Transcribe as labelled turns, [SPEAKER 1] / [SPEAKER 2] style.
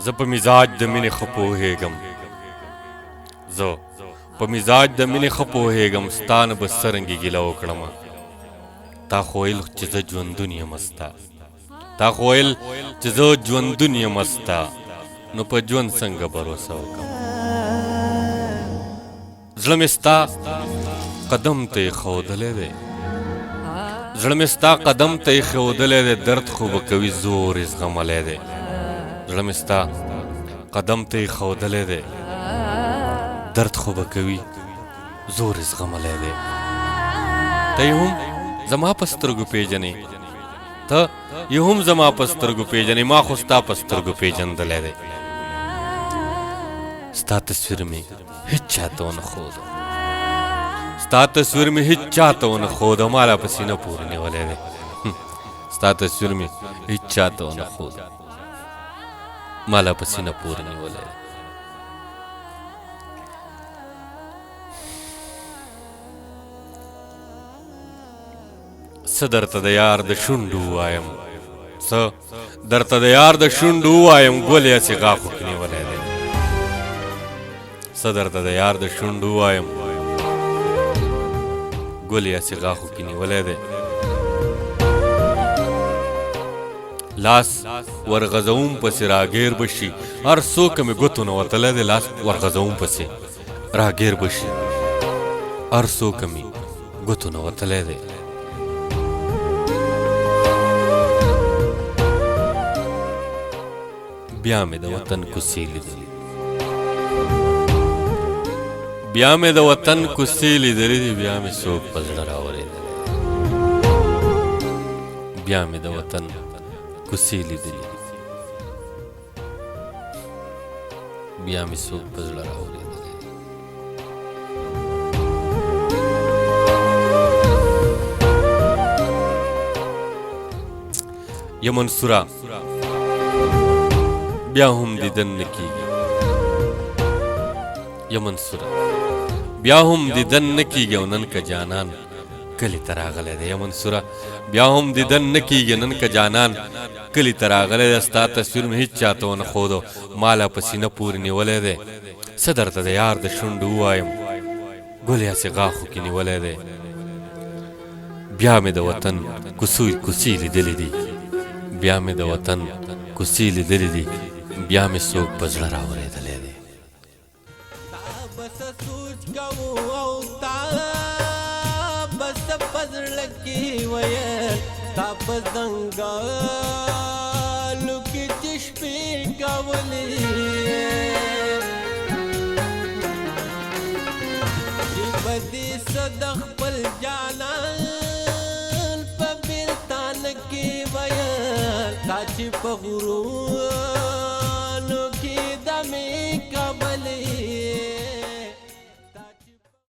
[SPEAKER 1] زه په مزاج د مینې ښه پوهېږم زه په مزاج د مینې ښه پوهېږم ستا نه به څرنګې ګیله وکړمه تا خو ویل چې زه ژوندون یم ستا تا خو ویل چې زه ژوندون یم ستا نو په ژوند څنګه بروسه وکړم زړه مې ستا قدم ته ایښودلی دی زړه مې ستا قدم ته ایښودلی دی درد خو به کوي زور یې زغملی دی زړه مې ستا قدم ته ایښودلی دی درد خو به کوي زور یې زغملی دی ته یې هم زما په سترګو پیژنې ته یې هم زما په سترګو پیژنې ما خو ستا په سترګو پیژندلی دی ستا تصویر مې هیڅ چاته ونه ښود ستا تصویر مې هیڅ چاته ونه ښود ما لا په سینه پورې نیولی دی ستا تصویر مې هیڅ چاته ونه ښود ما لا په سینه پورې نیولی دی څه درته د یار د شونډو ووایم څه درته د یار د شونډو ووایم ګل یې هسې غاښو کې نیولی دی څه درته د یار د شونډو ووایم ګل یې هسې غاښو کې نیولی دی لاس ورغځوم پسې راګیر به شي هر څوک مې ګوتو نه وتلی دی لاس ورغځوم پسې راګیر به شي هر څوک مې ګوتو نه وتلی دی بیا مې د وطن کوڅې لیدلې بیا مې د وطن کوڅې لیدلې دي بیا مې څوک په زړه راورېدلی بیا مې د وطن کوڅې لیدلې دي بیا مې څوک په زړه راورېدلی یا منصوره بیا هم دیدن نه کېږي یا منصوره بیا هم دیدن نه کېږي او نن که جانان کلي ته راغلی دی یا منصوره بیا هم دیدن نه کېږي نن که جانان کلي ته راغلی دی ستا تصویر مې هېڅ چاته ونه ښودو ما لا په سینه پورې نیولی دی څه درته د یار د شونډو ووایم ګل یې هسې غاښو کې نیولی دی بیا مې د وطن کوڅې لیدلې دي بیا مې د وطن کوڅې لیدلې دي بیا مې څوک په زړه راورېدلی دی
[SPEAKER 2] تا بس سوچ کوو او تا بس په زړه کې ویل تا په ځنګلو کې چې شپې کولې چې به دې څه د خپل جانان په بیلتان کې ویل تا چې په غرور